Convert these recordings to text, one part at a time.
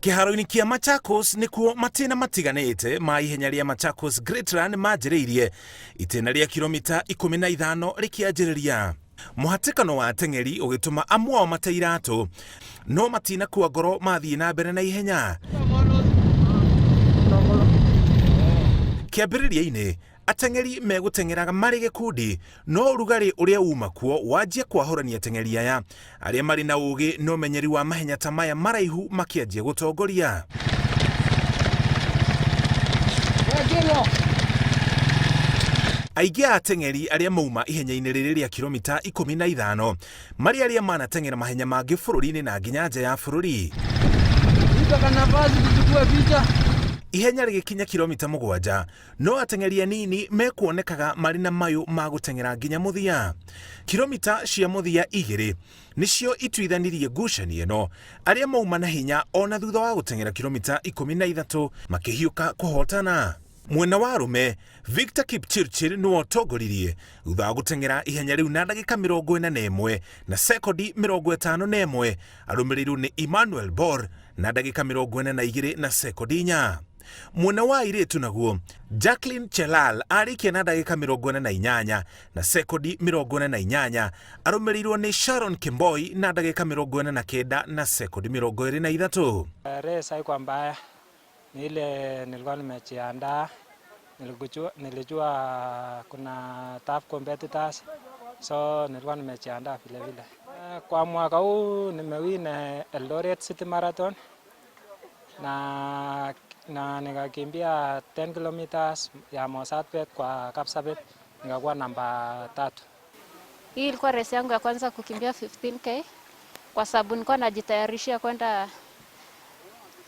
Kiharo-ini kia Machakos nikuo matena matiganite ma ihenya ria Machakos Great Run majiriirie itena ria kilomita 15 rikianjiriria. Muhatikano wa ateng'eri ugituma amwe ao mateiratu no matina kuwa ngoro mathie na mbere na ihenya. Kiambiriria-ini ateng'eri meguteng'eraga mari gikundi no urugari uria uma kuo wajia kwahorania ateng'eri aya aria mari na ugi no menyeri wa mahenya ta maya maraihu makianjia gutongoria. Aingĩ a ateng'eri aria mauma ihenya-ini riri ria kilomita 15 mari aria manateng'era mahenya mangĩ bũrũri-inĩ na nginya nja ya bũrũri. Ihenya rigikinya kilomita 7 no ateng'eri anini mekuonekaga mari na mayu ma guteng'era nginya muthia. Kilomita cia muthia 2 nicio ituithanirie ngucanio ĩno aria mauma na hinya ona thutha wa guteng'era kilomita 13 makihiuka kuhotana. Mwena wa arume Victor Kipchirchir niwe otongoririe thutha wa guteng'era ihenya riu na ndagika 41 na sekondi 51 arumĩrĩirwo nĩ Emmanuel Bor na ndagika 42 na sekondi 4. Mwena wa airĩtu naguo Jacqueline Chelal arikia na ndagika 48 na sekondi 48 arumĩrĩirwo nĩ Sharon Kimboi na ndagika 49 na sekondi 23. Race haikuwa mbaya, ni ile nilikuwa nimejiandaa, nilijua kuna tough competitors, so nilikuwa nimejiandaa vile vile. Kwa mwaka huu nimewin Eldoret City Marathon na nikakimbia 10 kilometers ya Mosatpet kwa Kapsabet, nikakuwa namba 3. Hii ilikuwa race yangu ya kwanza kukimbia 15k kwa sababu nilikuwa najitayarishia kwenda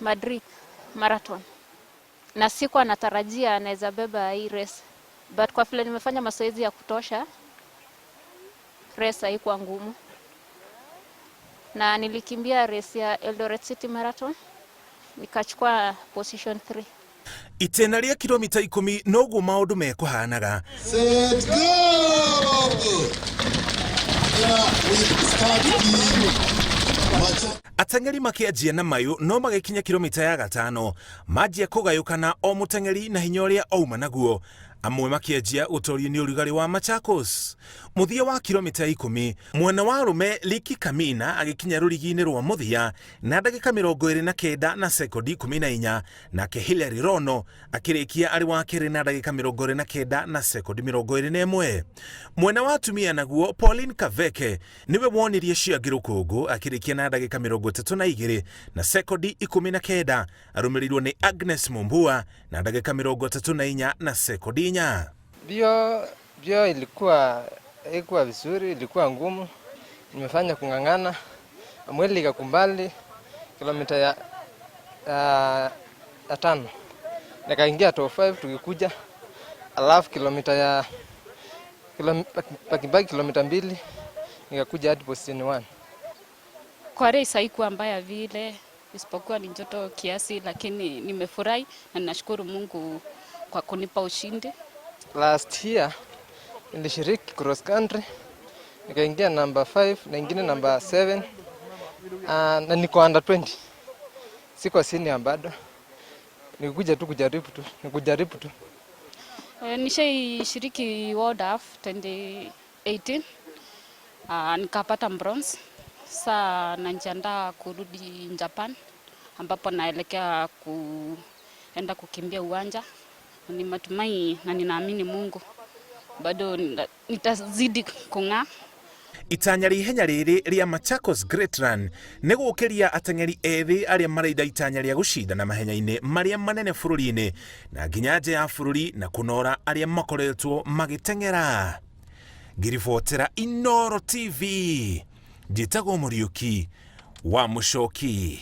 Madrid Marathon. Na sikuwa natarajia naweza beba hii race. But kwa vile nimefanya mazoezi ya kutosha, race haikuwa ngumu. Na nilikimbia race ya Eldoret City Marathon, nikachukua position 3. Itena ria kilomita 10 noguo maundu mekuhanaga. Set go! Ateng'eri makianjia na mayu no magikinya kilomita ya 5 majia kugayukana o muteng'eri na hinya uria auma naguo. Amwe makianjia utorio ni urugari wa Machakos. Muthia wa kilomita 10 mwena wa arume Liki Kamina agikinya rurigi-ini rwa muthia na ndagika 29 na sekondi 14 nake Hilary Rono akirikia ari wa kiri na ndagika 29 na sekondi 21. Mwena wa atumia naguo Pauline Kaveke niwe wonirie ciangi rukungu akirikia na ndagika 32 na sekondi 19 arumĩrĩirwo ni Agnes Mumbua na ndagika 34 na sekondi 4. Bio ilikuwa vizuri, ilikuwa ngumu. Nimefanya kung'ang'ana. Mwili ikakumbali kilomita ya 5. Nikaingia top 5 tukikuja. Alafu kilomita 2 nikakuja hadi position 1. Kwa race haikuwa mbaya vile, isipokuwa ni joto kiasi, lakini nimefurahi na ninashukuru Mungu kwa kunipa ushindi. Last year nilishiriki cross country, nikaingia number 5 na ingine number 7, na niko under 20. Siko senior bado. Nikuja tu kujaribu tu. Nishashiriki World Cup 2018. Nikapata bronze. Sasa najiandaa kurudi Japan ambapo naelekea kuenda kukimbia uwanja. Ni matumai na ninaamini Mungu bado nitazidi kung'aa. Itanya ihenya riri ria Machakos Great Run nĩ gũkĩria ateng'eri ethĩ arĩa maraida itanya ria gũcindana mahenya-inĩ marĩa manene bũrũri-inĩ na nginya nja ya bũrũri na kũnora arĩa makoretwo magĩteng'era. Ngiribotera Inooro TV, njĩtagwo Mũriũki wa Mũchoki.